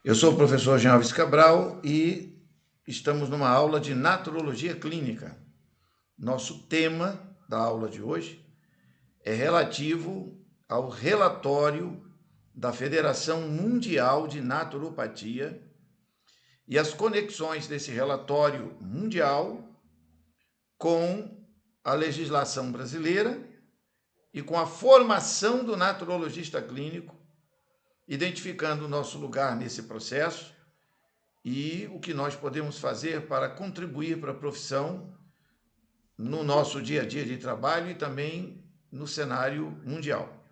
Eu sou o professor Jean Alves Cabral e estamos numa aula de naturologia clínica. Nosso tema da aula de hoje é relativo ao relatório da Federação Mundial de Naturopatia e as conexões desse relatório mundial com a legislação brasileira e com a formação do naturologista clínico, identificando o nosso lugar nesse processo e o que nós podemos fazer para contribuir para a profissão no nosso dia a dia de trabalho e também no cenário mundial.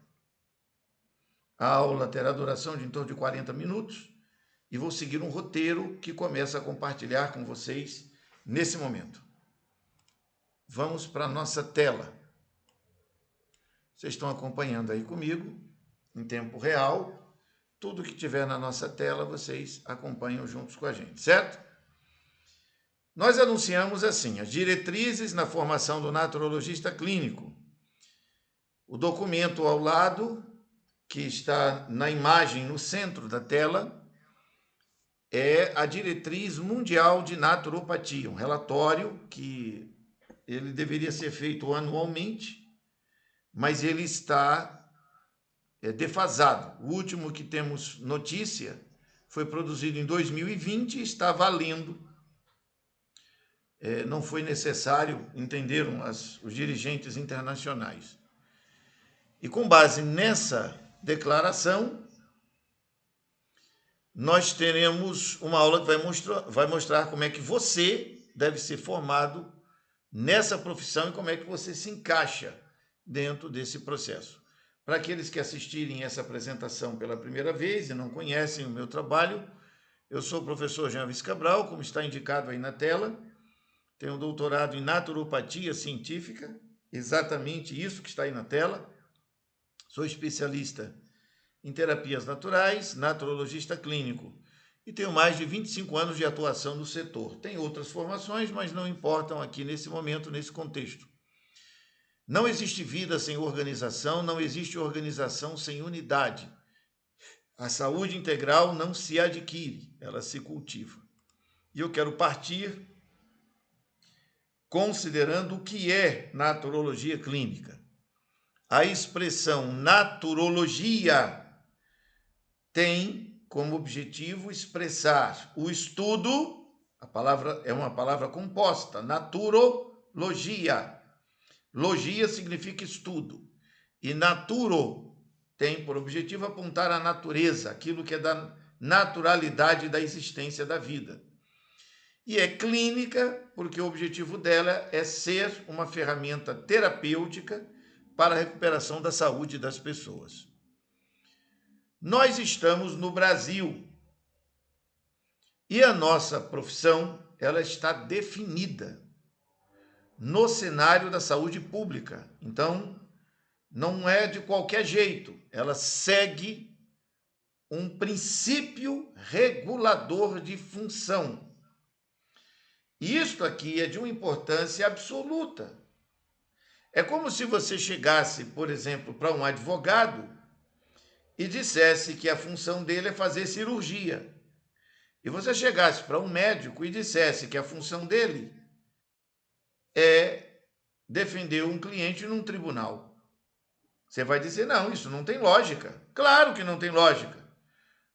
A aula terá duração de em torno de 40 minutos e vou seguir um roteiro que começo a compartilhar com vocês nesse momento. Vamos para a nossa tela. Vocês estão acompanhando aí comigo, em tempo real. Tudo que tiver na nossa tela, vocês acompanham juntos com a gente, certo? Nós anunciamos assim, as diretrizes na formação do naturologista clínico. O documento ao lado, que está na imagem no centro da tela, é a Diretriz Mundial de Naturopatia, um relatório que ele deveria ser feito anualmente, mas ele está defasado. O último que temos notícia foi produzido em 2020 e está valendo. Não foi necessário, entenderam os dirigentes internacionais. E com base nessa declaração, nós teremos uma aula que vai mostrar como é que você deve ser formado nessa profissão e como é que você se encaixa dentro desse processo. Para aqueles que assistirem essa apresentação pela primeira vez e não conhecem o meu trabalho, eu sou o professor Jean Alves Cabral, como está indicado aí na tela. Tenho um doutorado em naturopatia científica, exatamente isso que está aí na tela. Sou especialista em terapias naturais, naturologista clínico e tenho mais de 25 anos de atuação no setor. Tem outras formações, mas não importam aqui nesse momento, nesse contexto. Não existe vida sem organização, não existe organização sem unidade. A saúde integral não se adquire, ela se cultiva. E eu quero partir considerando o que é naturologia clínica. A expressão naturologia tem como objetivo expressar o estudo, a palavra é uma palavra composta, naturologia. Logia significa estudo. E naturo tem por objetivo apontar a natureza, aquilo que é da naturalidade da existência da vida. E é clínica, porque o objetivo dela é ser uma ferramenta terapêutica para a recuperação da saúde das pessoas. Nós estamos no Brasil e a nossa profissão ela está definida no cenário da saúde pública. Então, não é de qualquer jeito, ela segue um princípio regulador de função. E isto aqui é de uma importância absoluta. É como se você chegasse, por exemplo, para um advogado e dissesse que a função dele é fazer cirurgia. E você chegasse para um médico e dissesse que a função dele é defender um cliente num tribunal. Você vai dizer, não, isso não tem lógica. Claro que não tem lógica,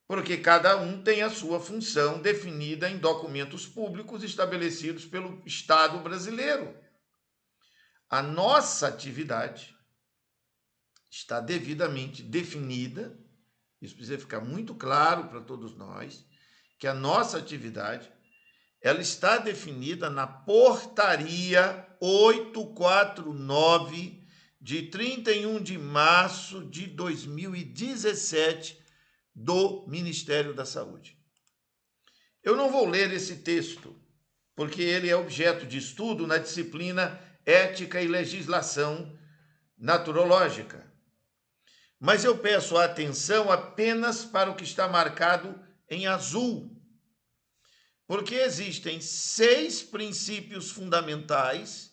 porque cada um tem a sua função definida em documentos públicos estabelecidos pelo Estado brasileiro. A nossa atividade está devidamente definida, isso precisa ficar muito claro para todos nós, que a nossa atividade ela está definida na Portaria 849 de 31 de março de 2017 do Ministério da Saúde. Eu não vou ler esse texto, porque ele é objeto de estudo na disciplina Ética e Legislação Naturológica. Mas eu peço a atenção apenas para o que está marcado em azul, porque existem 6 princípios fundamentais,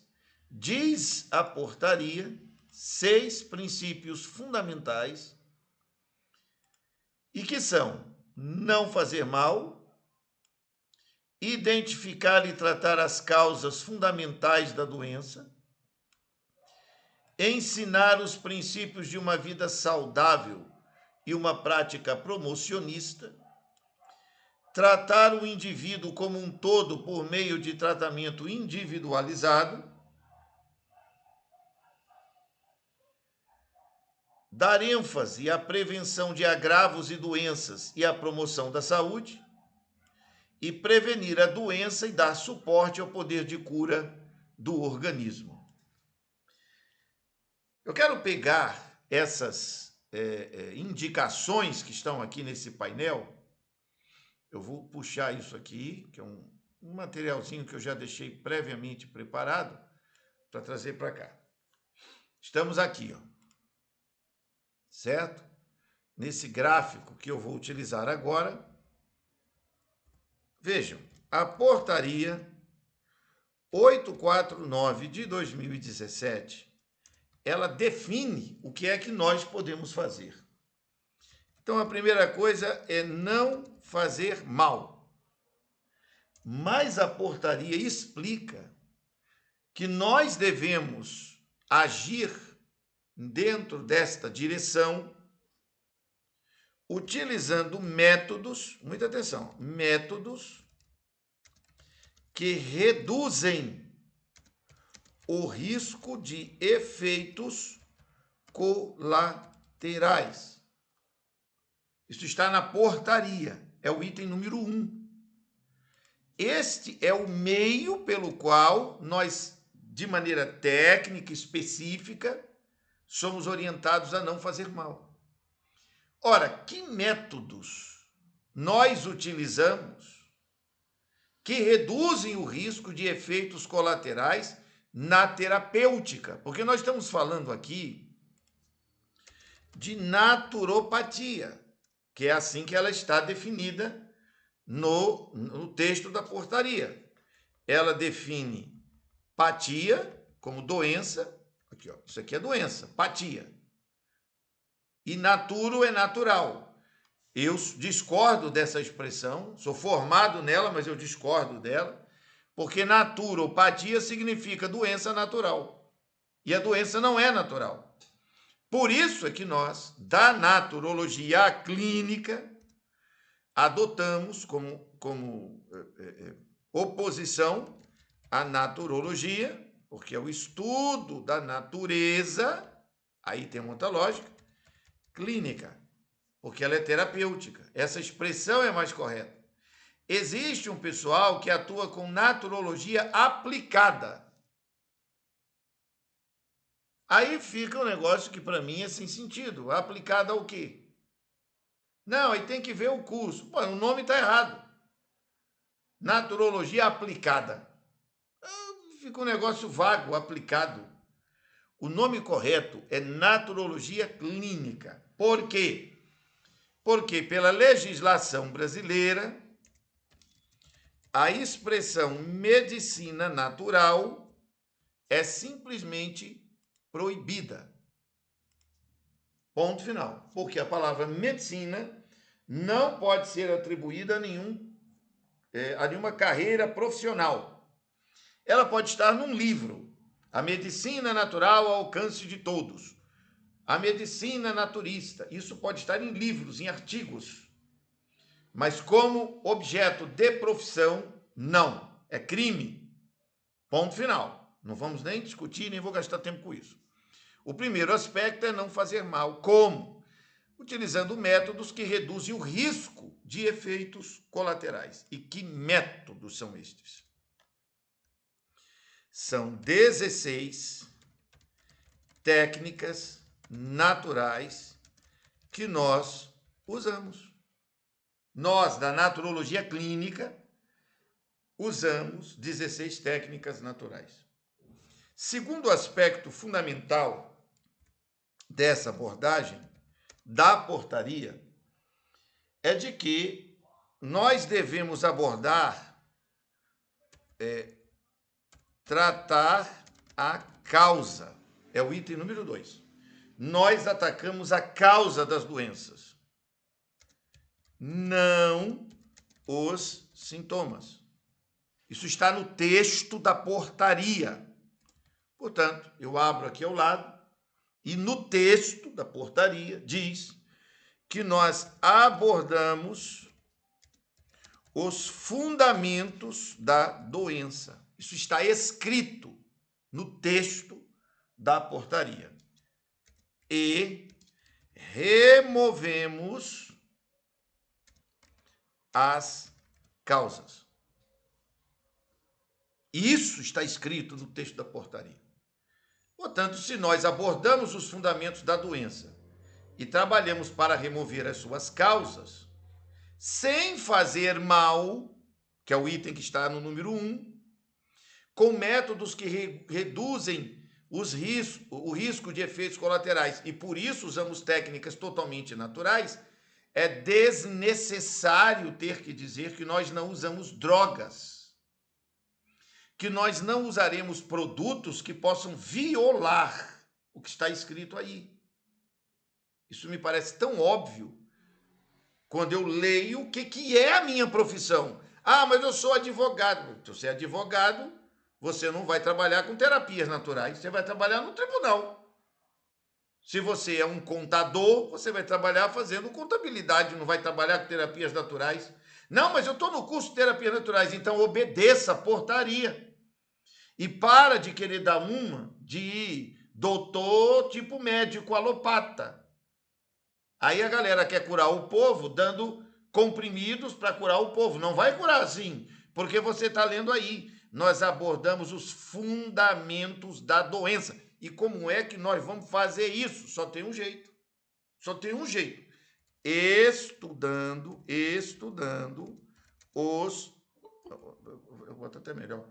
diz a portaria, 6 princípios fundamentais, e que são não fazer mal, identificar e tratar as causas fundamentais da doença, ensinar os princípios de uma vida saudável e uma prática promocionista, tratar o indivíduo como um todo por meio de tratamento individualizado, dar ênfase à prevenção de agravos e doenças e à promoção da saúde, e prevenir a doença e dar suporte ao poder de cura do organismo. Eu quero pegar essas indicações que estão aqui nesse painel. Eu vou puxar isso aqui, que é um materialzinho que eu já deixei previamente preparado para trazer para cá. Estamos aqui, ó, certo? Nesse gráfico que eu vou utilizar agora. Vejam, a portaria 849 de 2017, ela define o que é que nós podemos fazer. Então, a primeira coisa é não fazer mal. Mas a portaria explica que nós devemos agir dentro desta direção, utilizando métodos, muita atenção, métodos que reduzem o risco de efeitos colaterais. Isso está na portaria, é o item número 1. Este é o meio pelo qual nós, de maneira técnica, específica, somos orientados a não fazer mal. Ora, que métodos nós utilizamos que reduzem o risco de efeitos colaterais na terapêutica? Porque nós estamos falando aqui de naturopatia, que é assim que ela está definida no texto da portaria. Ela define patia como doença, aqui, ó, isso aqui é doença, patia. E naturo é natural. Eu discordo dessa expressão, sou formado nela, mas eu discordo dela, porque naturopatia significa doença natural. E a doença não é natural. Por isso é que nós, da naturologia clínica, adotamos como oposição à naturologia, porque é o estudo da natureza, aí tem outra lógica, clínica, porque ela é terapêutica. Essa expressão é mais correta. Existe um pessoal que atua com naturologia aplicada. Aí fica um negócio que para mim é sem sentido. Aplicada ao quê? Não, aí tem que ver o curso. Pô, o nome está errado. Naturologia aplicada. Fica um negócio vago, aplicado. O nome correto é naturologia clínica. Por quê? Porque pela legislação brasileira, a expressão medicina natural é simplesmente proibida. Ponto final. Porque a palavra medicina não pode ser atribuída a nenhuma carreira profissional. Ela pode estar num livro. A medicina natural ao alcance de todos. A medicina naturista. Isso pode estar em livros, em artigos. Mas como objeto de profissão, não. É crime. Ponto final. Não vamos nem discutir, nem vou gastar tempo com isso. O primeiro aspecto é não fazer mal. Como? Utilizando métodos que reduzem o risco de efeitos colaterais. E que métodos são estes? São 16 técnicas naturais que nós usamos. Nós, da naturologia clínica, usamos 16 técnicas naturais. Segundo aspecto fundamental dessa abordagem, da portaria, é de que nós devemos abordar, tratar a causa. É o item número 2. Nós atacamos a causa das doenças. não os sintomas. Isso está no texto da portaria. Portanto, eu abro aqui ao lado e no texto da portaria diz que nós abordamos os fundamentos da doença. Isso está escrito no texto da portaria. E removemos as causas. Isso está escrito no texto da portaria. Portanto, se nós abordamos os fundamentos da doença e trabalhamos para remover as suas causas, sem fazer mal, que é o item que está no número 1, com métodos que reduzem o risco de efeitos colaterais, e por isso usamos técnicas totalmente naturais, é desnecessário ter que dizer que nós não usamos drogas, que nós não usaremos produtos que possam violar o que está escrito aí. Isso me parece tão óbvio quando eu leio o que é a minha profissão. Ah, mas eu sou advogado. Se você é advogado, você não vai trabalhar com terapias naturais, você vai trabalhar no tribunal. Se você é um contador, você vai trabalhar fazendo contabilidade, não vai trabalhar com terapias naturais. Não, mas eu estou no curso de terapias naturais, então obedeça a portaria. E para de querer dar uma de doutor tipo médico alopata. Aí a galera quer curar o povo dando comprimidos para curar o povo. Não vai curar assim, porque você está lendo aí. Nós abordamos os fundamentos da doença. E como é que nós vamos fazer isso? Só tem um jeito. Só tem um jeito. Estudando os... Eu boto até melhor.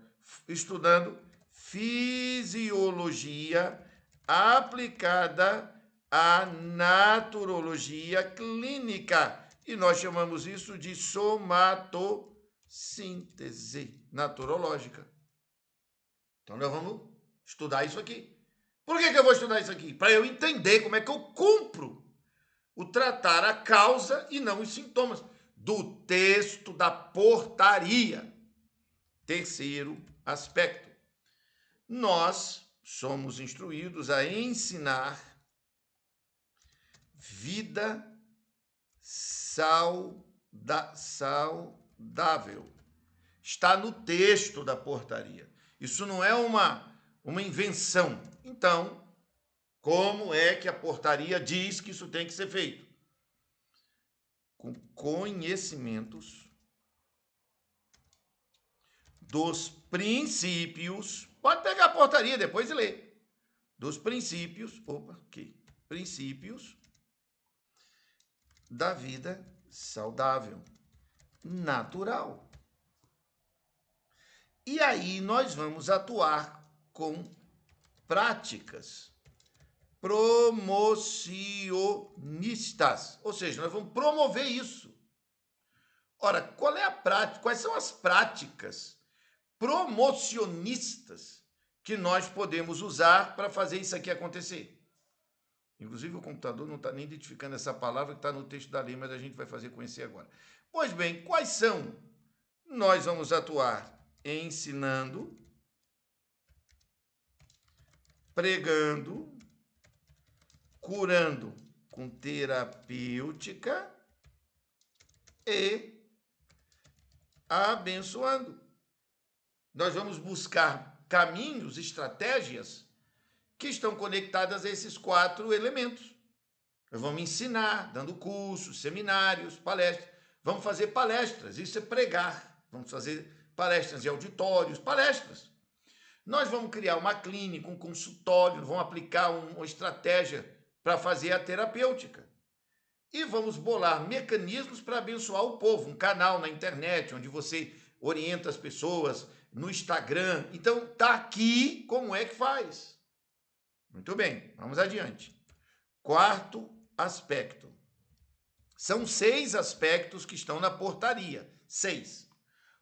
Estudando fisiologia aplicada à naturologia clínica. E nós chamamos isso de somatossíntese naturológica. Então, nós vamos estudar isso aqui. Por que eu vou estudar isso aqui? Para eu entender como é que eu cumpro o tratar a causa e não os sintomas do texto da portaria. Terceiro aspecto. Nós somos instruídos a ensinar vida saudável. Está no texto da portaria. Isso não é uma invenção. Então, como é que a portaria diz que isso tem que ser feito? Com conhecimentos dos princípios. Pode pegar a portaria depois e ler. Dos princípios. Princípios da vida saudável, natural. E aí nós vamos atuar com práticas promocionistas, ou seja, nós vamos promover isso. Ora, qual é a prática? Quais são as práticas promocionistas que nós podemos usar para fazer isso aqui acontecer? Inclusive, o computador não está nem identificando essa palavra que está no texto da lei, mas a gente vai fazer conhecer agora. Pois bem, quais são? Nós vamos atuar ensinando, pregando, curando com terapêutica e abençoando. Nós vamos buscar caminhos, estratégias que estão conectadas a esses 4 elementos. Nós vamos ensinar, dando cursos, seminários, palestras. Vamos fazer palestras, isso é pregar. Vamos fazer palestras em auditórios, palestras. Nós vamos criar uma clínica, um consultório, vamos aplicar uma estratégia para fazer a terapêutica. E vamos bolar mecanismos para abençoar o povo, um canal na internet, onde você orienta as pessoas, no Instagram. Então, está aqui como é que faz. Muito bem, vamos adiante. 4º aspecto. São 6 aspectos que estão na portaria. 6.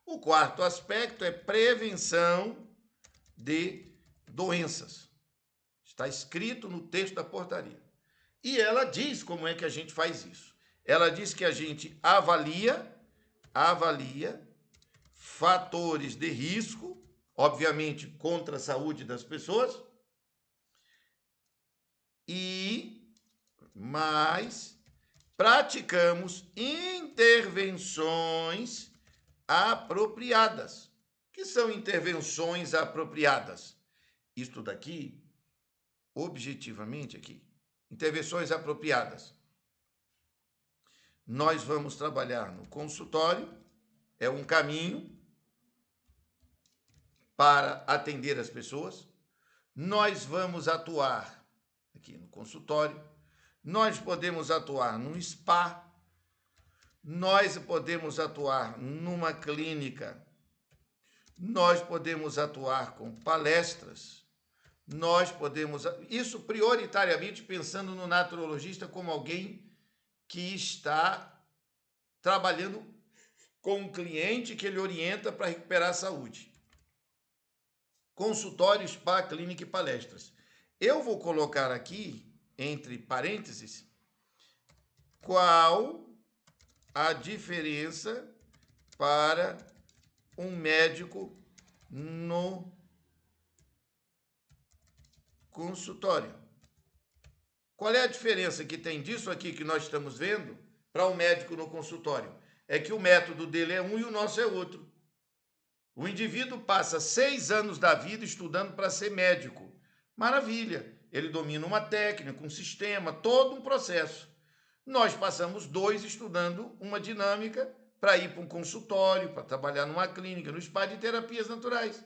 O 4º aspecto é prevenção de doenças. Está escrito no texto da portaria. E ela diz como é que a gente faz isso. Ela diz que a gente avalia fatores de risco, obviamente contra a saúde das pessoas, mas praticamos intervenções apropriadas. O que são intervenções apropriadas? Isto daqui, objetivamente aqui, intervenções apropriadas. Nós vamos trabalhar no consultório, é um caminho para atender as pessoas. Nós vamos atuar aqui no consultório, nós podemos atuar num spa, nós podemos atuar numa clínica, nós podemos atuar com palestras, nós podemos... Isso prioritariamente pensando no naturologista como alguém que está trabalhando com um cliente que ele orienta para recuperar a saúde. Consultório, spa, clínica e palestras. Eu vou colocar aqui, entre parênteses, qual a diferença para um médico no consultório. Qual é a diferença que tem disso aqui que nós estamos vendo para um médico no consultório? É que o método dele é um e o nosso é outro. O indivíduo passa 6 anos da vida estudando para ser médico. Maravilha! Ele domina uma técnica, um sistema, todo um processo. Nós passamos 2 estudando uma dinâmica para ir para um consultório, para trabalhar numa clínica, no spa de terapias naturais.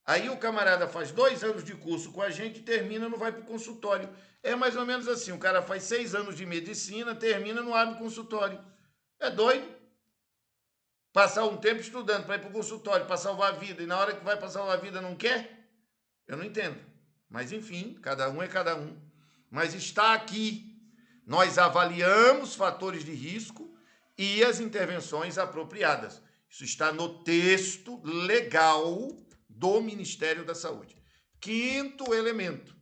Aí o camarada faz 2 anos de curso com a gente, termina, não vai para o consultório. É mais ou menos assim, o cara faz 6 anos de medicina, termina, não abre o consultório. É doido? Passar um tempo estudando para ir para o consultório, para salvar a vida, e na hora que vai para salvar a vida não quer? Eu não entendo. Mas enfim, cada um é cada um. Mas está aqui. Nós avaliamos fatores de risco e as intervenções apropriadas. Isso está no texto legal do Ministério da Saúde. 5º elemento.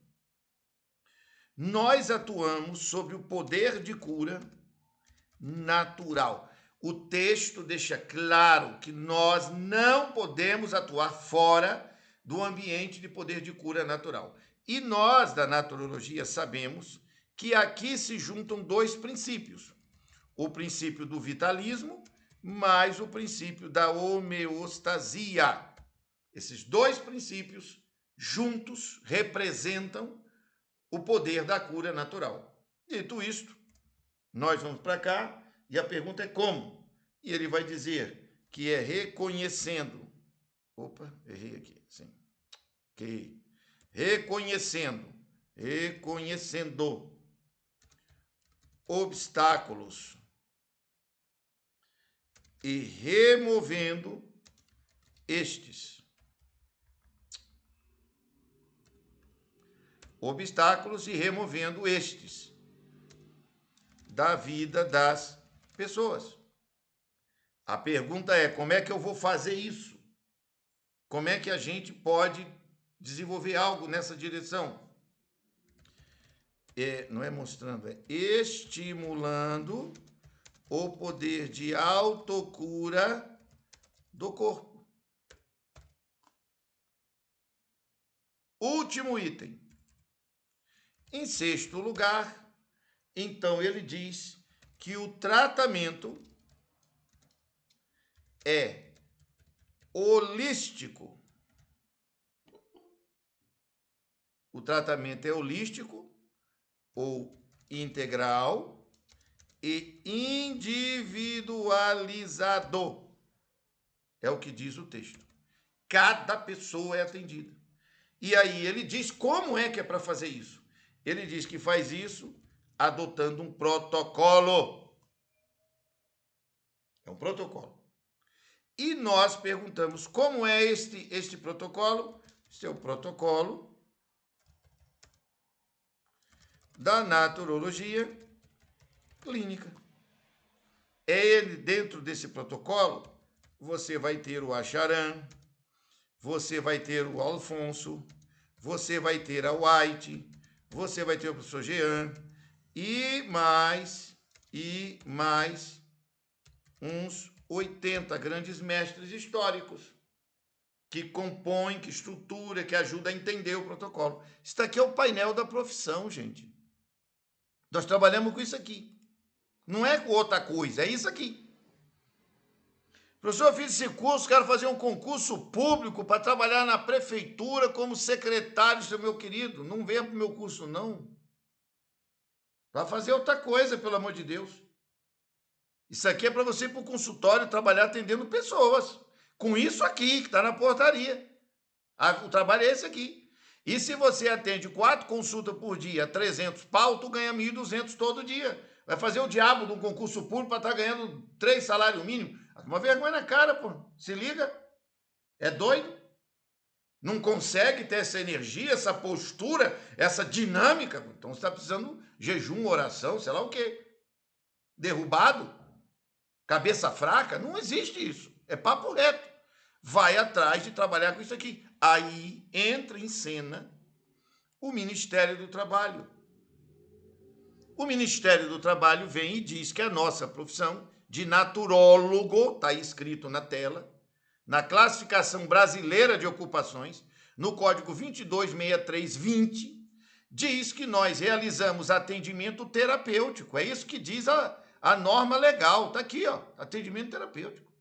Nós atuamos sobre o poder de cura natural. O texto deixa claro que nós não podemos atuar fora do ambiente de poder de cura natural. E nós, da naturologia, sabemos que aqui se juntam 2 princípios. O princípio do vitalismo, mais o princípio da homeostasia. Esses 2 princípios juntos representam o poder da cura natural. Dito isto, nós vamos para cá e a pergunta é como? E ele vai dizer que é reconhecendo. Opa, errei aqui. Sim. Ok. Reconhecendo obstáculos e removendo estes. Obstáculos e removendo estes da vida das pessoas. A pergunta é, como é que eu vou fazer isso? Como é que a gente pode desenvolver algo nessa direção? Não é mostrando, é estimulando o poder de autocura do corpo. Último item. Em 6º lugar, então ele diz que o tratamento é holístico. O tratamento é holístico ou integral e individualizado. É o que diz o texto. Cada pessoa é atendida. E aí ele diz como é que é para fazer isso. Ele diz que faz isso adotando um protocolo. É um protocolo. E nós perguntamos como é este protocolo. Este é o protocolo da naturologia clínica. Ele, dentro desse protocolo, você vai ter o Acharan, você vai ter o Alfonso, você vai ter a White, você vai ter o professor Jean e mais e mais uns 80 grandes mestres históricos que compõem, que estrutura, que ajuda a entender o protocolo. Isso aqui é o painel da profissão, gente. Nós trabalhamos com isso aqui. Não é com outra coisa, é isso aqui. Professor, eu fiz esse curso, quero fazer um concurso público para trabalhar na prefeitura como secretário, seu meu querido. Não venha para o meu curso, não. Vai fazer outra coisa, pelo amor de Deus. Isso aqui é para você ir para o consultório trabalhar atendendo pessoas. Com isso aqui, que está na portaria. O trabalho é esse aqui. E se você atende 4 consultas por dia, 300 pau, tu ganha 1.200 todo dia. Vai fazer o diabo de um concurso público para estar ganhando 3 salários mínimos. Uma vergonha na cara, pô. Se liga. É doido. Não consegue ter essa energia, essa postura, essa dinâmica. Então você está precisando de jejum, oração, sei lá o quê. Derrubado. Cabeça fraca. Não existe isso. É papo reto. Vai atrás de trabalhar com isso aqui. Aí entra em cena o Ministério do Trabalho. O Ministério do Trabalho vem e diz que a nossa profissão de naturólogo, está escrito na tela, na classificação brasileira de ocupações, no código 226320, diz que nós realizamos atendimento terapêutico. É isso que diz a norma legal. Está aqui, ó, atendimento terapêutico.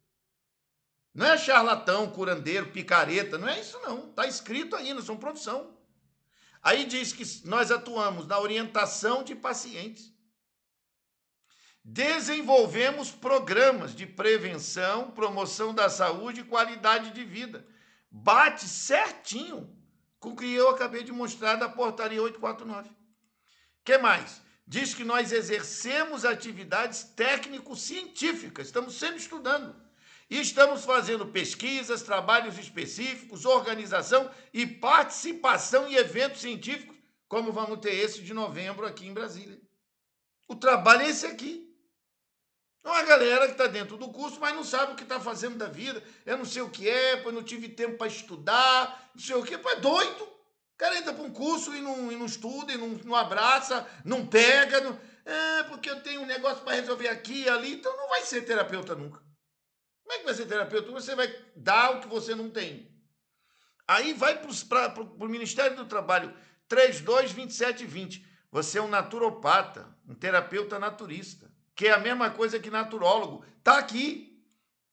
Não é charlatão, curandeiro, picareta, não é isso não. Está escrito aí, nós somos profissão. Aí diz que nós atuamos na orientação de pacientes. Desenvolvemos programas de prevenção, promoção da saúde e qualidade de vida. Bate certinho com o que eu acabei de mostrar da portaria 849. O que mais? Diz que nós exercemos atividades técnico-científicas, estamos sempre estudando. E estamos fazendo pesquisas, trabalhos específicos, organização e participação em eventos científicos, como vamos ter esse de novembro aqui em Brasília. O trabalho é esse aqui. Uma galera que está dentro do curso, mas não sabe o que está fazendo da vida. Eu não sei o que é, pois não tive tempo para estudar, não sei o que, é doido. O cara entra para um curso e não estuda, e não abraça, não pega. Não... porque eu tenho um negócio para resolver aqui e ali, então não vai ser terapeuta nunca. Como é que vai ser terapeuta? Você vai dar o que você não tem. Aí vai para o Ministério do Trabalho, 322720. Você é um naturopata, um terapeuta naturista, que é a mesma coisa que naturólogo. Está aqui.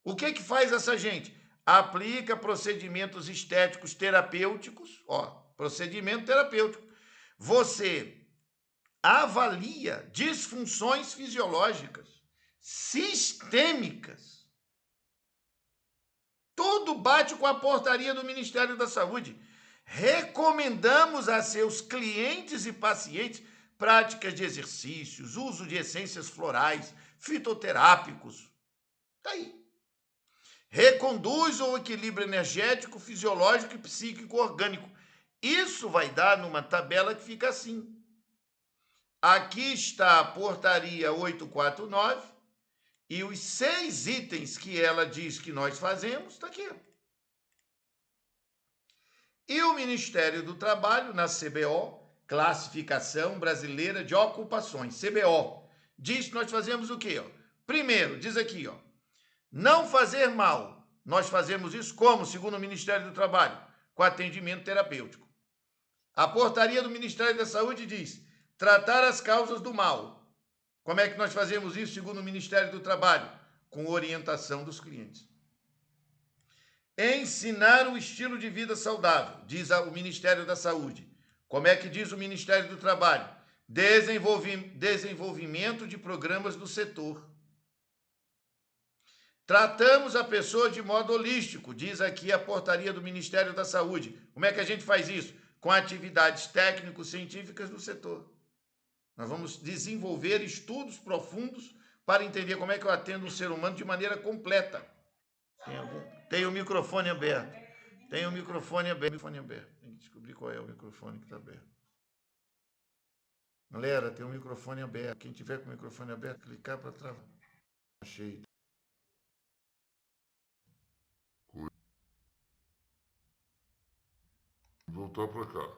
O que faz essa gente? Aplica procedimentos estéticos terapêuticos. Ó, procedimento terapêutico. Você avalia disfunções fisiológicas, sistêmicas. Tudo bate com a portaria do Ministério da Saúde. Recomendamos a seus clientes e pacientes práticas de exercícios, uso de essências florais, fitoterápicos. Está aí. Reconduz o equilíbrio energético, fisiológico e psíquico orgânico. Isso vai dar numa tabela que fica assim. Aqui está a portaria 849 e os 6 itens que ela diz que nós fazemos, está aqui. E o Ministério do Trabalho, na CBO, Classificação Brasileira de Ocupações, CBO, diz que nós fazemos o quê? Primeiro, diz aqui, não fazer mal. Nós fazemos isso como? Segundo o Ministério do Trabalho, com atendimento terapêutico. A portaria do Ministério da Saúde diz tratar as causas do mal. Como é que nós fazemos isso, segundo o Ministério do Trabalho? Com orientação dos clientes. Ensinar o estilo de vida saudável, diz o Ministério da Saúde. Como é que diz o Ministério do Trabalho? Desenvolvimento de programas do setor. Tratamos a pessoa de modo holístico, diz aqui a portaria do Ministério da Saúde. Como é que a gente faz isso? Com atividades técnico-científicas do setor. Nós vamos desenvolver estudos profundos para entender como é que eu atendo um ser humano de maneira completa. Tem o microfone aberto. Tem o microfone aberto. Tem que descobrir qual é o microfone que está aberto. Galera, tem o microfone aberto. Quem tiver com o microfone aberto, clicar para travar. Achei. Voltar para cá.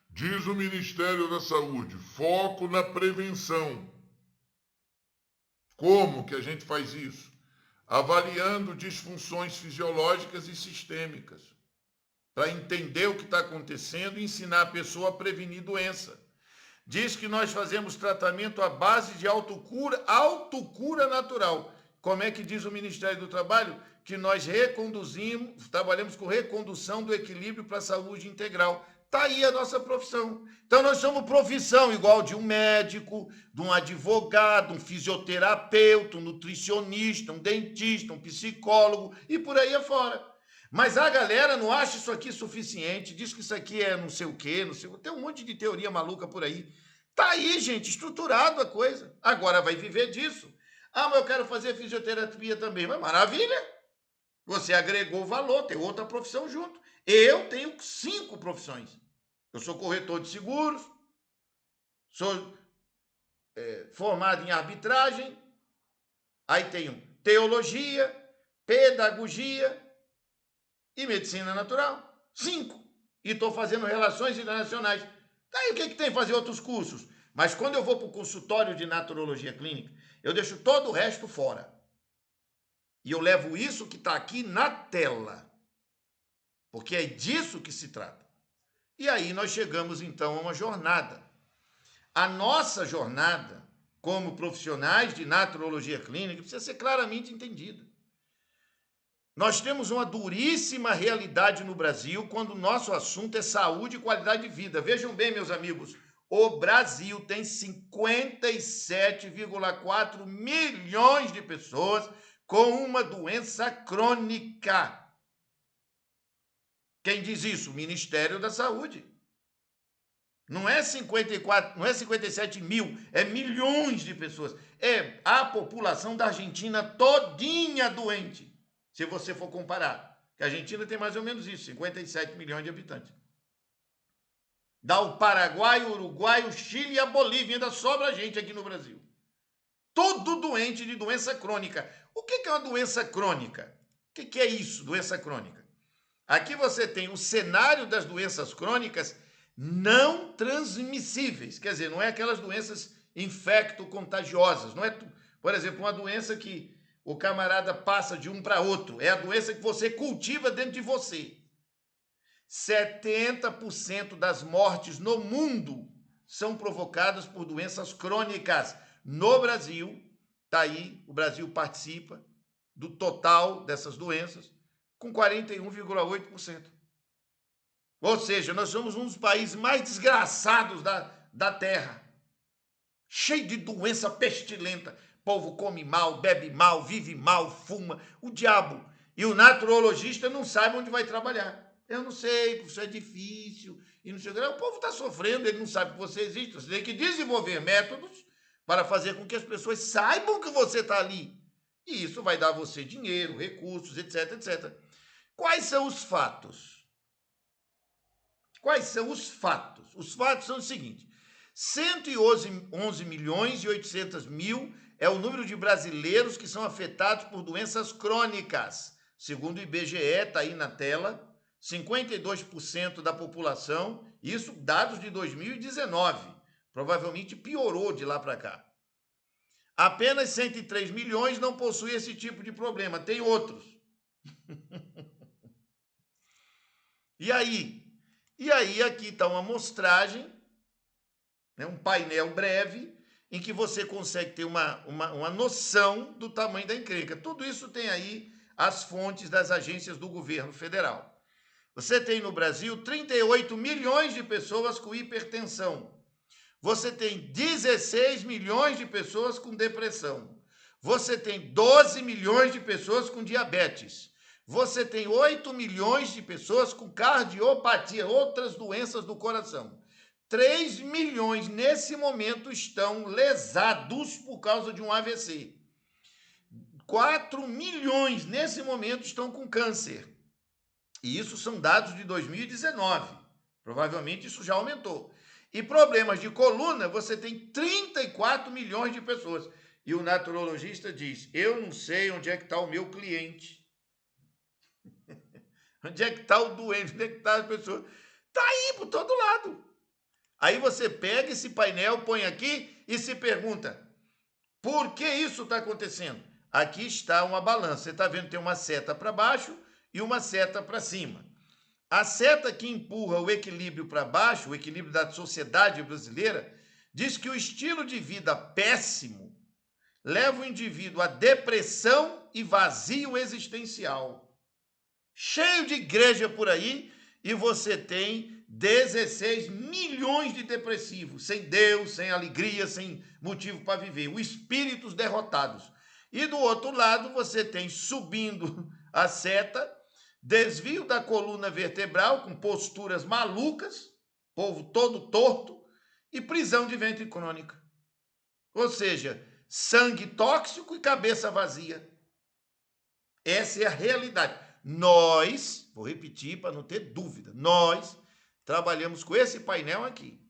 Diz o Ministério da Saúde, foco na prevenção. Como que a gente faz isso? Avaliando disfunções fisiológicas e sistêmicas, para entender o que está acontecendo e ensinar a pessoa a prevenir doença. Diz que nós fazemos tratamento à base de autocura natural. Como é que diz o Ministério do Trabalho? Que nós trabalhamos com recondução do equilíbrio para a saúde integral. Está aí a nossa profissão. Então, nós somos profissão igual de um médico, de um advogado, um fisioterapeuta, um nutricionista, um dentista, um psicólogo e por aí afora. Mas a galera não acha isso aqui suficiente, diz que isso aqui é não sei o quê, não sei o quê. Tem um monte de teoria maluca por aí. Tá aí, gente, estruturado a coisa. Agora vai viver disso. Ah, mas eu quero fazer fisioterapia também. Mas maravilha! Você agregou valor, tem outra profissão junto. Eu tenho 5 profissões. Eu sou corretor de seguros, sou formado em arbitragem, aí tenho teologia, pedagogia e medicina natural. 5. E estou fazendo relações internacionais. Daí o que tem fazer outros cursos? Mas quando eu vou para o consultório de naturologia clínica, eu deixo todo o resto fora. E eu levo isso que está aqui na tela. Porque é disso que se trata. E aí nós chegamos então a uma jornada. A nossa jornada, como profissionais de naturologia clínica, precisa ser claramente entendida. Nós temos uma duríssima realidade no Brasil quando o nosso assunto é saúde e qualidade de vida. Vejam bem, meus amigos, o Brasil tem 57,4 milhões de pessoas com uma doença crônica. Quem diz isso? O Ministério da Saúde. Não é 54, não é 57 mil, é milhões de pessoas. É a população da Argentina todinha doente. Se você for comparar, que a Argentina tem mais ou menos isso, 57 milhões de habitantes. Dá o Paraguai, o Uruguai, o Chile e a Bolívia, ainda sobra gente aqui no Brasil. Todo doente de doença crônica. O que é uma doença crônica? O que é isso, doença crônica? Aqui você tem o cenário das doenças crônicas não transmissíveis. Quer dizer, não é aquelas doenças infecto-contagiosas. Não é, por exemplo, uma doença que o camarada passa de um para outro. É a doença que você cultiva dentro de você. 70% das mortes no mundo são provocadas por doenças crônicas. No Brasil, tá aí, o Brasil participa do total dessas doenças com 41,8%. Ou seja, nós somos um dos países mais desgraçados da Terra. Cheio de doença pestilenta. O povo come mal, bebe mal, vive mal, fuma. O diabo. E o naturologista não sabe onde vai trabalhar. Eu não sei, isso é difícil. E não sei o que. O povo está sofrendo, ele não sabe que você existe. Você tem que desenvolver métodos para fazer com que as pessoas saibam que você está ali. E isso vai dar a você dinheiro, recursos, etc, etc. Quais são os fatos? Quais são os fatos? Os fatos são os seguintes. 111 milhões e 800 mil é o número de brasileiros que são afetados por doenças crônicas. Segundo o IBGE, está aí na tela, 52% da população, isso dados de 2019. Provavelmente piorou de lá para cá. Apenas 103 milhões não possuem esse tipo de problema, tem outros. E aí? E aí aqui está uma amostragem, né, um painel breve, em que você consegue ter uma noção do tamanho da encrenca. Tudo isso tem aí as fontes das agências do governo federal. Você tem no Brasil 38 milhões de pessoas com hipertensão. Você tem 16 milhões de pessoas com depressão. Você tem 12 milhões de pessoas com diabetes. Você tem 8 milhões de pessoas com cardiopatia, outras doenças do coração. 3 milhões nesse momento estão lesados por causa de um AVC. 4 milhões nesse momento estão com câncer. E isso são dados de 2019. Provavelmente isso já aumentou. E problemas de coluna, você tem 34 milhões de pessoas. E o naturologista diz, eu não sei onde é que está o meu cliente. Onde é que está o doente? Onde é que está a pessoa? Está aí por todo lado. Aí você pega esse painel, põe aqui e se pergunta, Por que isso está acontecendo? Aqui está uma balança. Você está vendo que tem uma seta para baixo e uma seta para cima. A seta que empurra o equilíbrio para baixo, o equilíbrio da sociedade brasileira, diz que o estilo de vida péssimo leva o indivíduo à depressão e vazio existencial. Cheio de igreja por aí e você tem 16 milhões de depressivos, sem Deus, sem alegria, sem motivo para viver, os espíritos derrotados. E do outro lado você tem subindo a seta, desvio da coluna vertebral com posturas malucas, povo todo torto, e prisão de ventre crônica. Ou seja, sangue tóxico e cabeça vazia. Essa é a realidade. Nós, vou repetir para não ter dúvida, nós trabalhamos com esse painel aqui,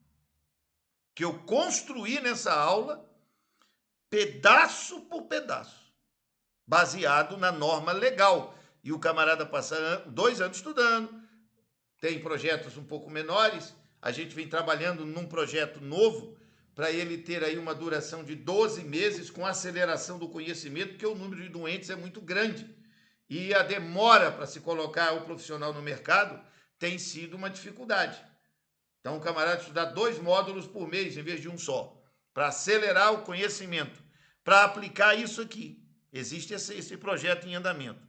que eu construí nessa aula, pedaço por pedaço, baseado na norma legal. E o camarada passa 2 anos estudando, tem projetos um pouco menores, a gente vem trabalhando num projeto novo, para ele ter aí uma duração de 12 meses com aceleração do conhecimento, porque o número de doentes é muito grande. E a demora para se colocar o profissional no mercado tem sido uma dificuldade. Então, o camarada estudar 2 módulos por mês, em vez de um só, para acelerar o conhecimento, para aplicar isso aqui. Existe esse projeto em andamento.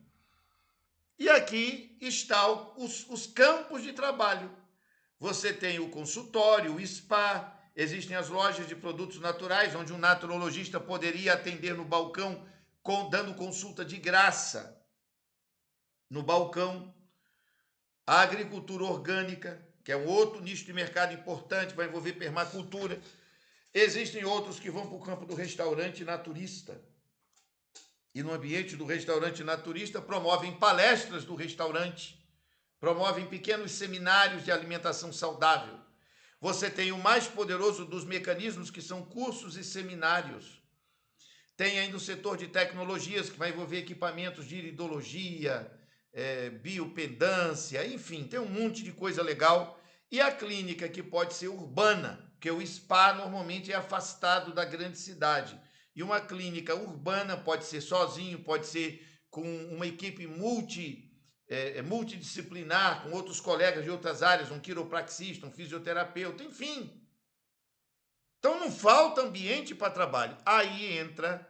E aqui estão os campos de trabalho. Você tem o consultório, o spa, existem as lojas de produtos naturais, onde um naturologista poderia atender no balcão, dando consulta de graça no balcão. A agricultura orgânica, que é um outro nicho de mercado importante, vai envolver permacultura. Existem outros que vão para o campo do restaurante naturista. E no ambiente do restaurante naturista promovem palestras do restaurante, promovem pequenos seminários de alimentação saudável. Você tem o mais poderoso dos mecanismos, que são cursos e seminários. Tem ainda o setor de tecnologias, que vai envolver equipamentos de iridologia, biopendância, enfim, tem um monte de coisa legal. E a clínica, que pode ser urbana, porque o spa normalmente é afastado da grande cidade. E uma clínica urbana pode ser sozinho, pode ser com uma equipe multidisciplinar, com outros colegas de outras áreas, um quiropraxista, um fisioterapeuta, enfim. Então não falta ambiente para trabalho. Aí entra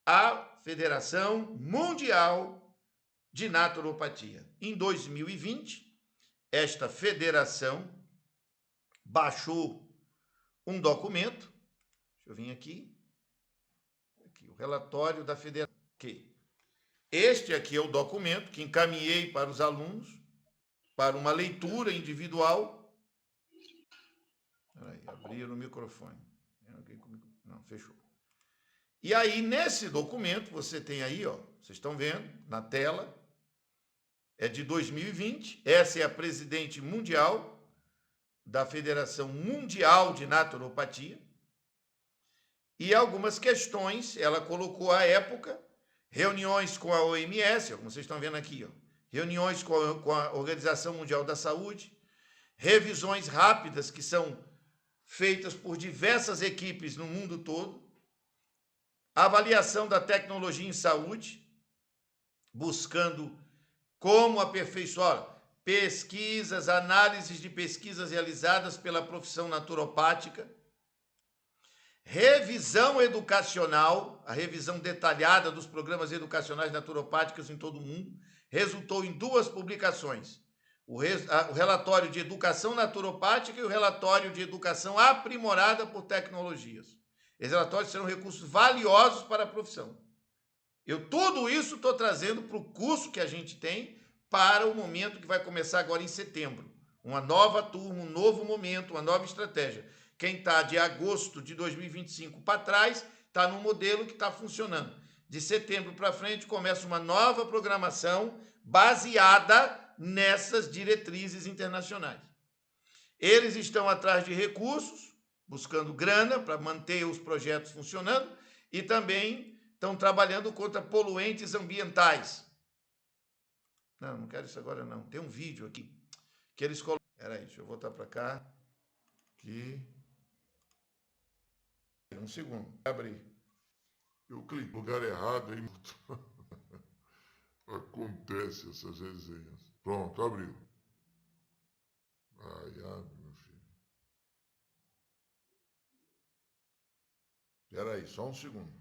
a Federação Mundial de Naturopatia. Em 2020, esta federação baixou um documento, deixa eu vir aqui o relatório da federação. Este aqui é o documento que encaminhei para os alunos, para uma leitura individual. Peraí, abrir o microfone. Não, fechou. E aí, nesse documento, você tem aí, ó, vocês estão vendo na tela, é de 2020, essa é a presidente mundial da Federação Mundial de Naturopatia, e algumas questões, ela colocou à época, reuniões com a OMS, como vocês estão vendo aqui, ó, reuniões com a Organização Mundial da Saúde, revisões rápidas que são feitas por diversas equipes no mundo todo, avaliação da tecnologia em saúde, buscando como aperfeiçoar pesquisas, análises de pesquisas realizadas pela profissão naturopática, revisão educacional, a revisão detalhada dos programas educacionais naturopáticos em todo o mundo, resultou em 2 publicações, o relatório de educação naturopática e o relatório de educação aprimorada por tecnologias. Esses relatórios serão recursos valiosos para a profissão. Tudo isso estou trazendo para o curso que a gente tem para o momento que vai começar agora em setembro. Uma nova turma, um novo momento, uma nova estratégia. Quem está de agosto de 2025 para trás, está num modelo que está funcionando. De setembro para frente, começa uma nova programação baseada nessas diretrizes internacionais. Eles estão atrás de recursos, buscando grana para manter os projetos funcionando e também estão trabalhando contra poluentes ambientais. Não quero isso agora não. Tem um vídeo aqui que eles colocam. Peraí, deixa eu voltar para cá. Aqui. Um segundo. Abrir. Eu cliquei no lugar errado aí. Acontece essas resenhas. Pronto, abriu. Ai, abre, meu filho. Espera aí, só um segundo.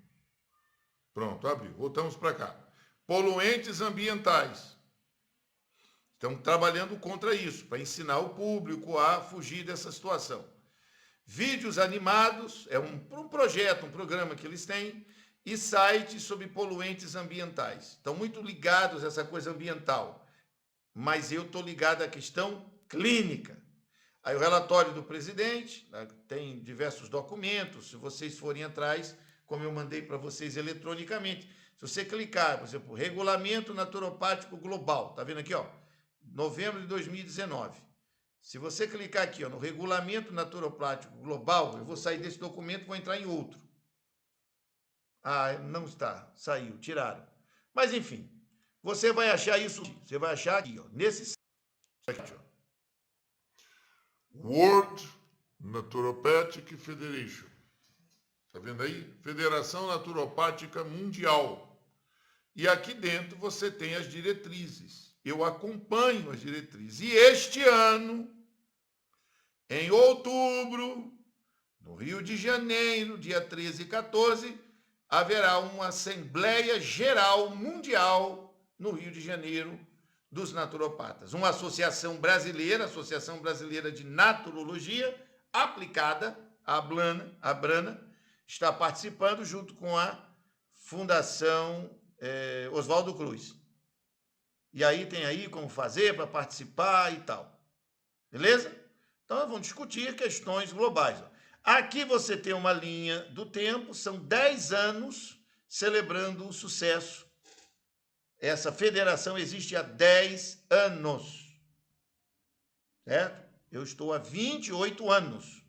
Pronto, abriu. Voltamos para cá. Poluentes ambientais. Estamos trabalhando contra isso, para ensinar o público a fugir dessa situação. Vídeos animados, é um projeto, um programa que eles têm, e sites sobre poluentes ambientais. Estão muito ligados a essa coisa ambiental, mas eu estou ligado à questão clínica. Aí o relatório do presidente, tem diversos documentos, se vocês forem atrás, como eu mandei para vocês eletronicamente, se você clicar, por exemplo, Regulamento Naturopático Global, está vendo aqui, ó, novembro de 2019. Se você clicar aqui, ó, no Regulamento Naturopático Global, eu vou sair desse documento e vou entrar em outro. Ah, não está, saiu, tiraram. Mas, enfim, você vai achar isso, você vai achar aqui, ó, nesse site, ó. World Naturopathic Federation. Está vendo aí? Federação Naturopática Mundial. E aqui dentro você tem as diretrizes. Eu acompanho as diretrizes. E este ano, em outubro, no Rio de Janeiro, dia 13 e 14, haverá uma Assembleia Geral Mundial no Rio de Janeiro dos naturopatas. Uma associação brasileira, Associação Brasileira de Naturologia, aplicada, a Brana, está participando junto com a Fundação Oswaldo Cruz. E aí tem aí como fazer para participar e tal. Beleza? Então, vamos discutir questões globais. Aqui você tem uma linha do tempo, são 10 anos celebrando o sucesso. Essa federação existe há 10 anos. Certo? Eu estou há 28 anos.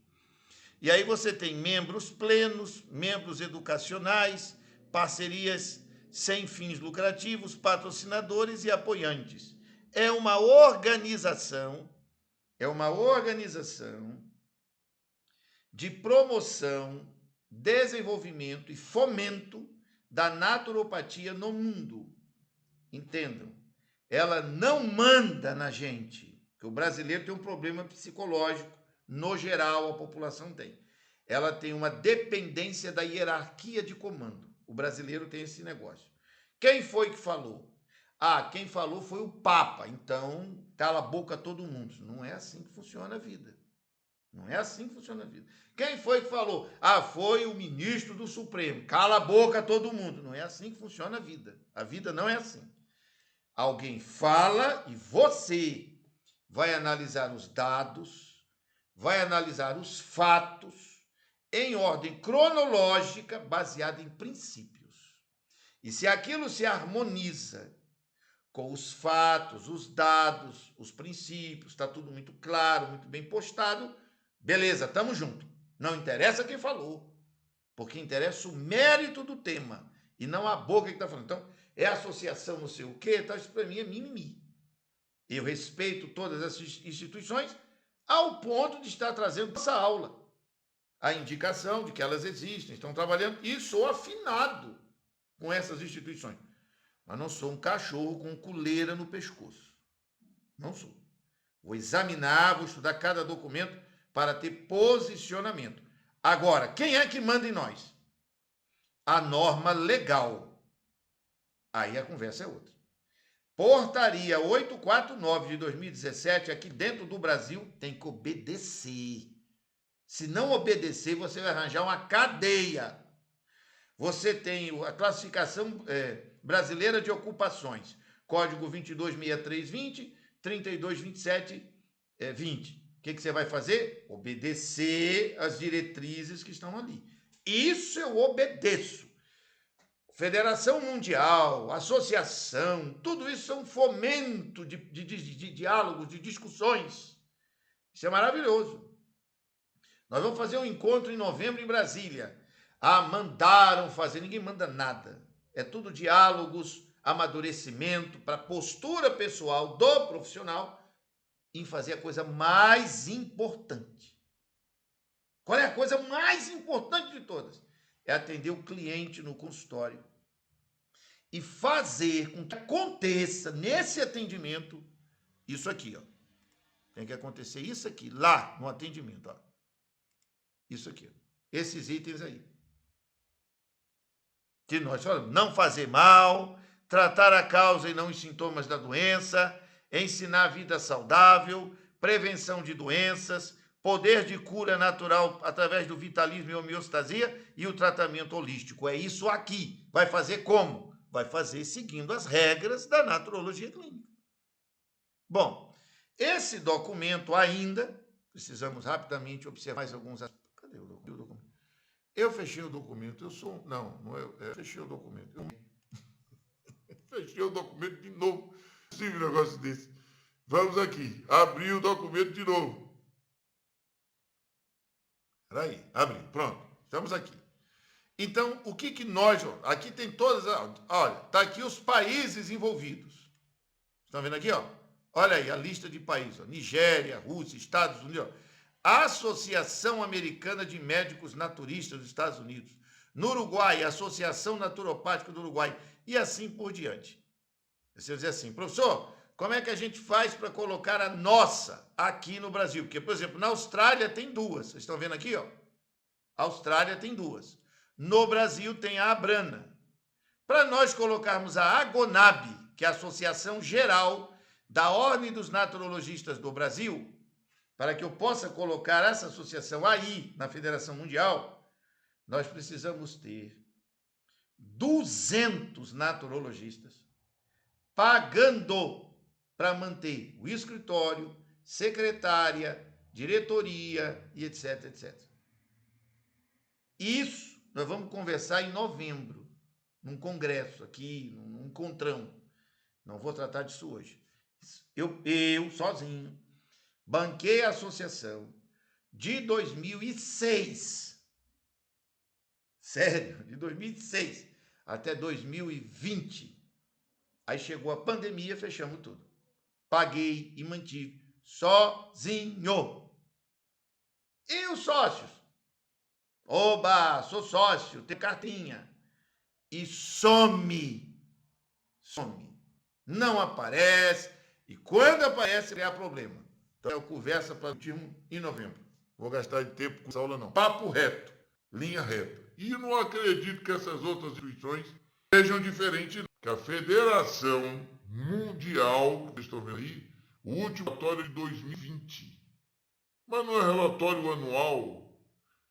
E aí você tem membros plenos, membros educacionais, parcerias sem fins lucrativos, patrocinadores e apoiantes. É uma organização de promoção, desenvolvimento e fomento da naturopatia no mundo. Entendam, ela não manda na gente, porque o brasileiro tem um problema psicológico, no geral a população tem. Ela tem uma dependência da hierarquia de comando. O brasileiro tem esse negócio. Quem foi que falou? Ah, quem falou foi o Papa, então cala a boca todo mundo. Não é assim que funciona a vida. Não é assim que funciona a vida. Quem foi que falou? Ah, foi o ministro do Supremo. Cala a boca todo mundo. Não é assim que funciona a vida. A vida não é assim. Alguém fala e você vai analisar os dados, vai analisar os fatos em ordem cronológica, baseada em princípios. E se aquilo se harmoniza com os fatos, os dados, os princípios, está tudo muito claro, muito bem postado, beleza, estamos juntos. Não interessa quem falou, porque interessa o mérito do tema e não a boca que está falando. Então, é associação não sei o quê, tá? Isso para mim é mimimi. Eu respeito todas essas instituições ao ponto de estar trazendo essa aula. A indicação de que elas existem, estão trabalhando, e sou afinado com essas instituições. Mas não sou um cachorro com coleira no pescoço. Não sou. Vou examinar, vou estudar cada documento para ter posicionamento. Agora, quem é que manda em nós? A norma legal. Aí a conversa é outra. Portaria 849 de 2017, aqui dentro do Brasil, tem que obedecer. Se não obedecer, você vai arranjar uma cadeia. Você tem a classificação brasileira de ocupações, código 226320, 322720. O que você vai fazer? Obedecer as diretrizes que estão ali. Isso eu obedeço. Federação Mundial, associação, tudo isso é um fomento de diálogos, de discussões. Isso é maravilhoso. Nós vamos fazer um encontro em novembro em Brasília. Ah, mandaram fazer, ninguém manda nada. É tudo diálogos, amadurecimento para a postura pessoal do profissional em fazer a coisa mais importante. Qual é a coisa mais importante de todas? é atender o cliente no consultório e fazer com que aconteça nesse atendimento isso aqui, ó. Tem que acontecer isso aqui, lá no atendimento, ó. Isso aqui, ó. Esses itens aí. Que nós falamos, não fazer mal, tratar a causa e não os sintomas da doença, ensinar a vida saudável, prevenção de doenças, poder de cura natural através do vitalismo e homeostasia e o tratamento holístico. É isso aqui. Vai fazer como? Vai fazer seguindo as regras da naturologia clínica. Bom, esse documento ainda, precisamos rapidamente observar mais alguns aspectos. Cadê o documento? Eu fechei o documento, eu sou... Não eu fechei o documento. Fechei o documento de novo. Não é possível um negócio desse. Vamos aqui, abrir o documento de novo. Peraí, abri, pronto, estamos aqui. Então, o que nós... Aqui tem todas... Olha, está aqui os países envolvidos. Estão vendo aqui, ó? Olha aí a lista de países. Ó. Nigéria, Rússia, Estados Unidos. Ó. Associação Americana de Médicos Naturistas dos Estados Unidos. No Uruguai, Associação Naturopática do Uruguai. E assim por diante. Você dizer assim, professor, como é que a gente faz para colocar a nossa aqui no Brasil? Porque, por exemplo, na Austrália tem duas. Vocês estão vendo aqui, ó? A Austrália tem duas. No Brasil tem a Abrana. Para nós colocarmos a Agonab, que é a Associação Geral da Ordem dos Naturologistas do Brasil, para que eu possa colocar essa associação aí na Federação Mundial, nós precisamos ter 200 naturologistas pagando para manter o escritório, secretária, diretoria e etc, etc. Isso nós vamos conversar em novembro, num congresso aqui, num encontrão. Não vou tratar disso hoje. Eu sozinho, banquei a associação de 2006. Sério, de 2006 até 2020. Aí chegou a pandemia, fechamos tudo. Paguei e mantive sozinho. E os sócios? Oba, sou sócio, tenho cartinha. E some. Não aparece. E quando aparece, há problema. Então, é conversa para o time em novembro. Vou gastar de tempo com essa aula, não. Papo reto, linha reta. E não acredito que essas outras instituições sejam diferentes, não. Que a Federação Mundial, vocês estão vendo aí, o último relatório de 2020. Mas não é relatório anual.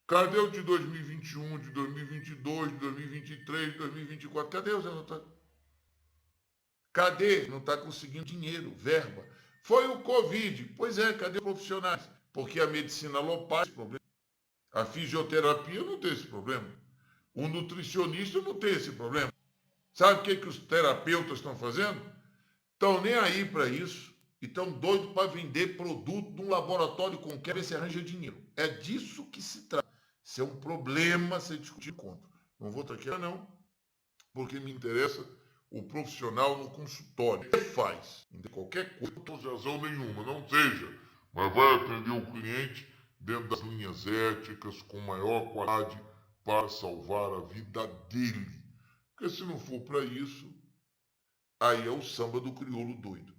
Cadê o de 2021, de 2022, de 2023, de 2024? Cadê os relatórios? Cadê? Não está conseguindo dinheiro, verba. Foi o Covid. Pois é, cadê os profissionais? Porque a medicina alopática tem esse problema. A fisioterapia não tem esse problema. O nutricionista não tem esse problema. Sabe o que os terapeutas estão fazendo? Estão nem aí para isso. E estão doidos para vender produto de um laboratório qualquer e se arranja dinheiro. É disso que se trata. Isso é um problema a ser discutido contra. Não vou traquear, não, porque me interessa o profissional no consultório. Ele faz, de qualquer coisa, não tem razão nenhuma, não seja, mas vai atender o cliente dentro das linhas éticas, com maior qualidade, para salvar a vida dele. Porque se não for para isso, aí é o samba do crioulo doido.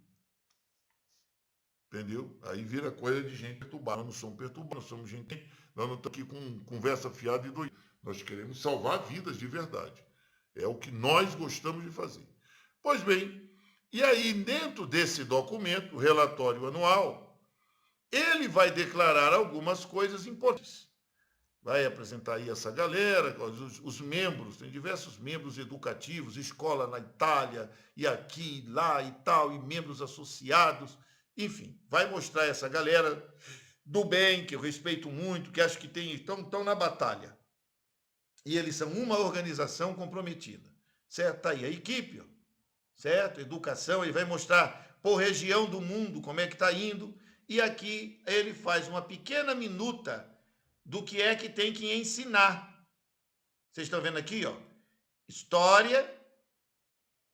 Entendeu? Aí vira coisa de gente perturbada. Nós não somos perturbados, nós somos gente... Nós não estamos aqui com conversa fiada e doida. Nós queremos salvar vidas de verdade. É o que nós gostamos de fazer. Pois bem, e aí dentro desse documento, o relatório anual, ele vai declarar algumas coisas importantes. Vai apresentar aí essa galera, os membros, tem diversos membros educativos, escola na Itália, e aqui, lá e tal, e membros associados. Enfim, vai mostrar essa galera do bem, que eu respeito muito, que acho que estão na batalha. E eles são uma organização comprometida. Certo? Tá aí a equipe, ó. Certo? Educação, ele vai mostrar por região do mundo como é que está indo. E aqui ele faz uma pequena minuta do que é que tem que ensinar. Vocês estão vendo aqui, ó? História.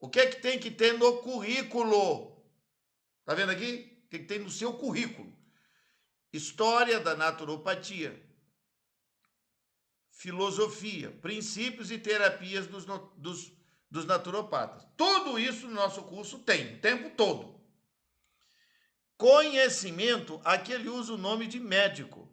O que é que tem que ter no currículo? Está vendo aqui? Tem que ter no seu currículo. História da naturopatia. filosofia, princípios e terapias dos naturopatas. Tudo isso no nosso curso tem, o tempo todo. Conhecimento, aqui ele usa o nome de médico,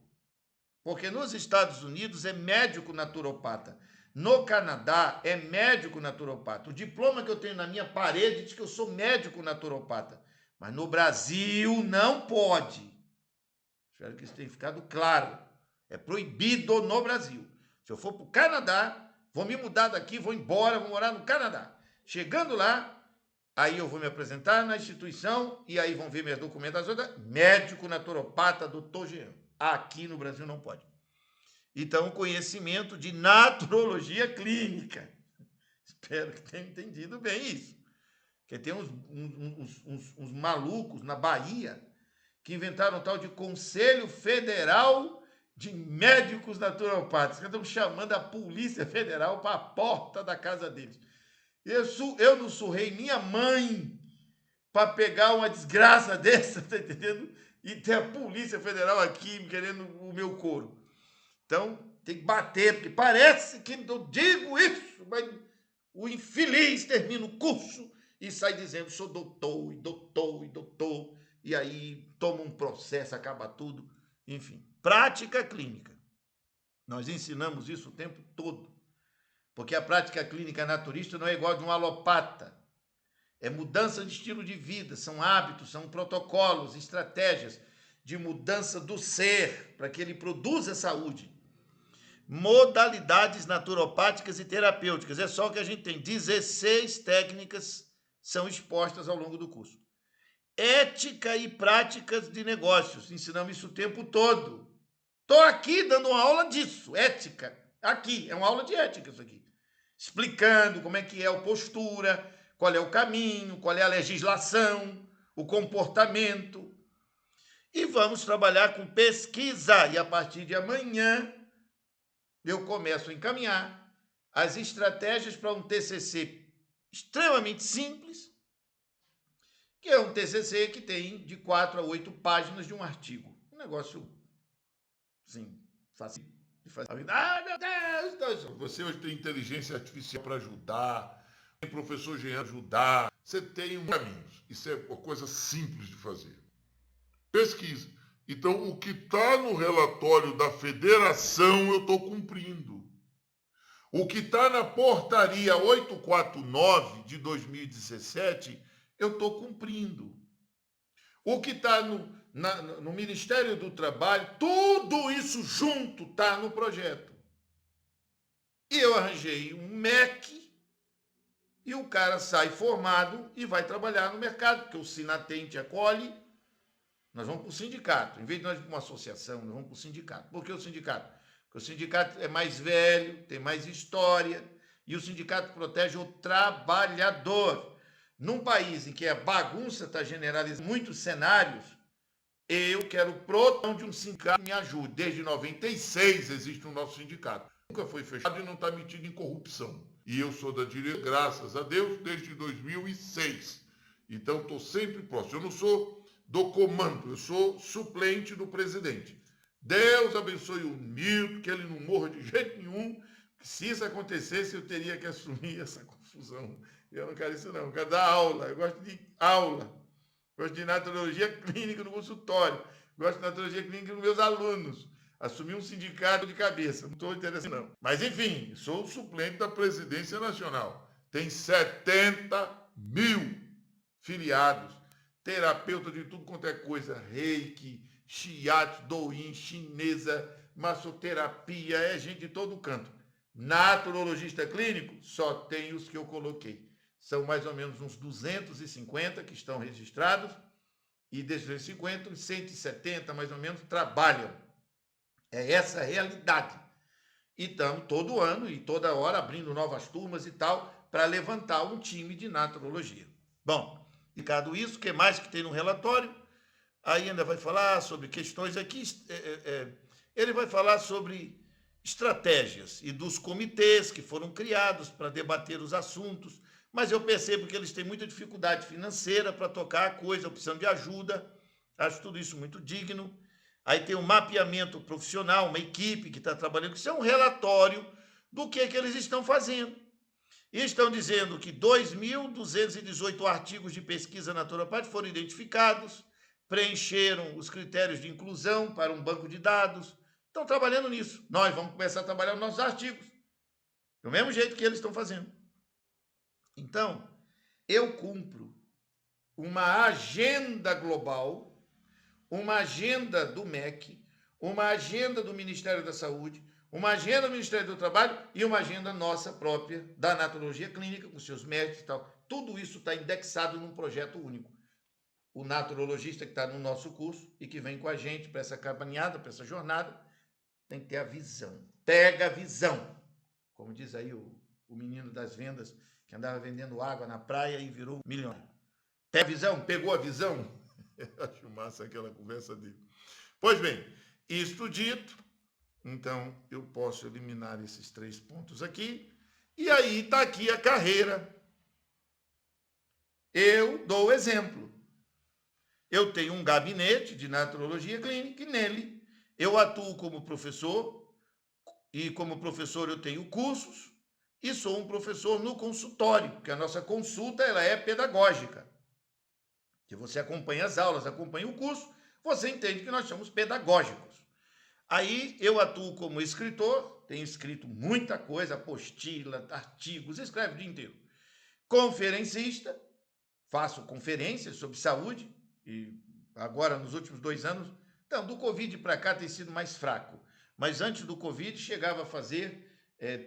porque nos Estados Unidos é médico naturopata. No Canadá é médico naturopata. O diploma que eu tenho na minha parede diz que eu sou médico naturopata. Mas no Brasil não pode. Espero que isso tenha ficado claro. É proibido no Brasil. Se eu for para o Canadá, vou me mudar daqui, vou embora, vou morar no Canadá. Chegando lá, aí eu vou me apresentar na instituição e aí vão ver minhas documentações. Médico naturopata, doutor Jean. Aqui no Brasil não pode. Então, conhecimento de naturologia clínica. Espero que tenha entendido bem isso. Porque tem uns malucos na Bahia que inventaram um tal de Conselho Federal de Médicos Naturopatas, que estão chamando a Polícia Federal para a porta da casa deles. Eu não surrei minha mãe para pegar uma desgraça dessa, tá entendendo? E ter a Polícia Federal aqui querendo o meu couro. Então, tem que bater, porque parece que eu digo isso, mas o infeliz termina o curso e sai dizendo, sou doutor, e doutor, e doutor, e aí toma um processo, acaba tudo. Enfim, prática clínica. Nós ensinamos isso o tempo todo, porque a prática clínica naturista não é igual a de um alopata. É mudança de estilo de vida, são hábitos, são protocolos, estratégias de mudança do ser, para que ele produza saúde. Modalidades naturopáticas e terapêuticas. É só o que a gente tem. 16 técnicas são expostas ao longo do curso. Ética e práticas de negócios. Ensinamos isso o tempo todo. Estou aqui dando uma aula disso. Ética. Aqui. É uma aula de ética isso aqui. Explicando como é que é a postura, qual é o caminho, qual é a legislação, o comportamento. E vamos trabalhar com pesquisa. E a partir de amanhã eu começo a encaminhar as estratégias para um TCC extremamente simples, que é um TCC que tem de 4 a 8 páginas de um artigo. Um negócio, assim, fácil de fazer. Ah, meu Deus! Você hoje tem inteligência artificial para ajudar, tem professor Jean ajudar, você tem caminhos. Isso é uma coisa simples de fazer. Pesquisa. Então, o que está no relatório da federação, eu estou cumprindo. O que está na portaria 849 de 2017, eu estou cumprindo. O que está no Ministério do Trabalho, tudo isso junto está no projeto. E eu arranjei um MEC e o cara sai formado e vai trabalhar no mercado, porque o Sinatem te acolhe. Nós vamos para o sindicato. Em vez de nós ir para uma associação, nós vamos para o sindicato. Por que o sindicato? Porque o sindicato é mais velho, tem mais história, e o sindicato protege o trabalhador. Num país em que a bagunça está generalizando muitos cenários, eu quero o protão de um sindicato que me ajude. Desde 96 existe o nosso sindicato. Nunca foi fechado e não está metido em corrupção. E eu sou da direita, graças a Deus, desde 2006. Então, estou sempre próximo. Eu não sou do comando, eu sou suplente do presidente. Deus abençoe o Milton, que ele não morra de jeito nenhum. Se isso acontecesse, eu teria que assumir essa confusão. Eu não quero isso não, eu quero dar aula, eu gosto de aula. Gosto de naturologia clínica no consultório, gosto de naturologia clínica nos meus alunos. Assumir um sindicato de cabeça, não estou interessado não. Mas enfim, sou o suplente da presidência nacional. Tem 70 mil filiados. Terapeuta de tudo quanto é coisa, reiki, shiatsu, douyin, chinesa, massoterapia, é gente de todo canto. Naturologista clínico, só tem os que eu coloquei. São mais ou menos uns 250 que estão registrados, e desses 250, uns 170 mais ou menos trabalham. É essa a realidade. Então, todo ano e toda hora abrindo novas turmas e tal, para levantar um time de naturologia. Bom, explicado isso, o que mais que tem no relatório? Aí ainda vai falar sobre questões aqui, ele vai falar sobre estratégias e dos comitês que foram criados para debater os assuntos, mas eu percebo que eles têm muita dificuldade financeira para tocar a coisa, precisam de ajuda, acho tudo isso muito digno. Aí tem um mapeamento profissional, uma equipe que está trabalhando, isso é um relatório do que eles estão fazendo. E estão dizendo que 2.218 artigos de pesquisa naturopática foram identificados, preencheram os critérios de inclusão para um banco de dados, estão trabalhando nisso. Nós vamos começar a trabalhar nos nossos artigos, do mesmo jeito que eles estão fazendo. Então, eu cumpro uma agenda global, uma agenda do MEC, uma agenda do Ministério da Saúde, uma agenda do Ministério do Trabalho e uma agenda nossa própria da Naturologia Clínica, com seus médicos e tal. Tudo isso está indexado num projeto único. O naturologista que está no nosso curso e que vem com a gente para essa caminhada, para essa jornada, tem que ter a visão. Pega a visão. Como diz aí o menino das vendas, que andava vendendo água na praia e virou milionário. Pega a visão? Pegou a visão? Eu acho massa aquela conversa dele. Pois bem, isto dito, então eu posso eliminar esses 3 pontos aqui, e aí está aqui a carreira. Eu dou exemplo. Eu tenho um gabinete de naturologia clínica e nele eu atuo como professor, e como professor eu tenho cursos, e sou um professor no consultório, porque a nossa consulta ela é pedagógica. Que você acompanha as aulas, acompanha o curso, você entende que nós somos pedagógicos. Aí eu atuo como escritor, tenho escrito muita coisa, apostila, artigos, escrevo o dia inteiro. Conferencista, faço conferências sobre saúde, e agora nos últimos 2 anos, então do Covid para cá tem sido mais fraco, mas antes do Covid chegava a fazer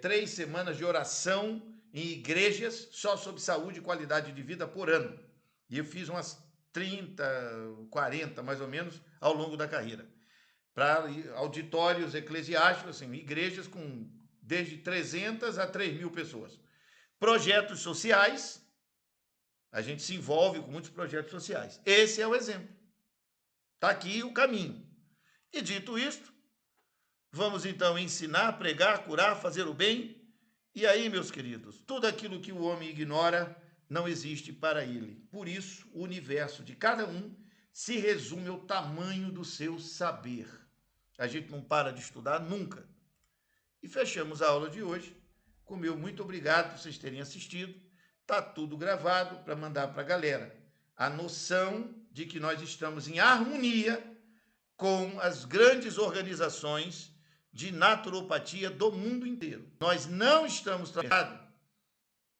3 semanas de oração em igrejas só sobre saúde e qualidade de vida por ano. E eu fiz umas 30, 40 mais ou menos ao longo da carreira. Para auditórios eclesiásticos, assim, igrejas com desde 300 a 3.000 pessoas. Projetos sociais, a gente se envolve com muitos projetos sociais. Esse é o exemplo. Está aqui o caminho. E dito isto, vamos então ensinar, pregar, curar, fazer o bem. E aí, meus queridos, tudo aquilo que o homem ignora não existe para ele. Por isso, o universo de cada um se resume ao tamanho do seu saber. A gente não para de estudar nunca. E fechamos a aula de hoje com meu muito obrigado por vocês terem assistido. Está tudo gravado para mandar para a galera. A noção de que nós estamos em harmonia com as grandes organizações de naturopatia do mundo inteiro. Nós não estamos trabalhando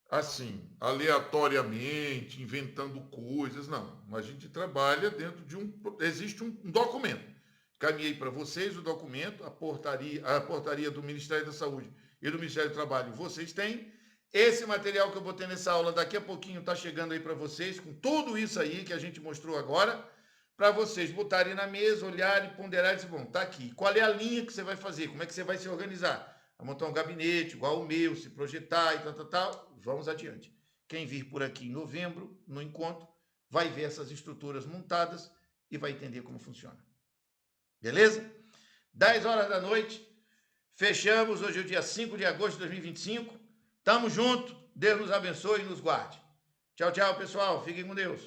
assim, aleatoriamente, inventando coisas, não. A gente trabalha dentro de existe um documento. Caminhei para vocês o documento, a portaria do Ministério da Saúde e do Ministério do Trabalho, vocês têm. Esse material que eu botei nessa aula, daqui a pouquinho está chegando aí para vocês, com tudo isso aí que a gente mostrou agora, para vocês botarem na mesa, olharem, ponderarem e dizer, bom, está aqui. Qual é a linha que você vai fazer? Como é que você vai se organizar? Vai montar um gabinete igual o meu, se projetar e tal. Vamos adiante. Quem vir por aqui em novembro, no encontro, vai ver essas estruturas montadas e vai entender como funciona. Beleza? 10 horas da noite, fechamos. Hoje é o dia 5 de agosto de 2025. Tamo junto. Deus nos abençoe e nos guarde. Tchau, tchau, pessoal. Fiquem com Deus.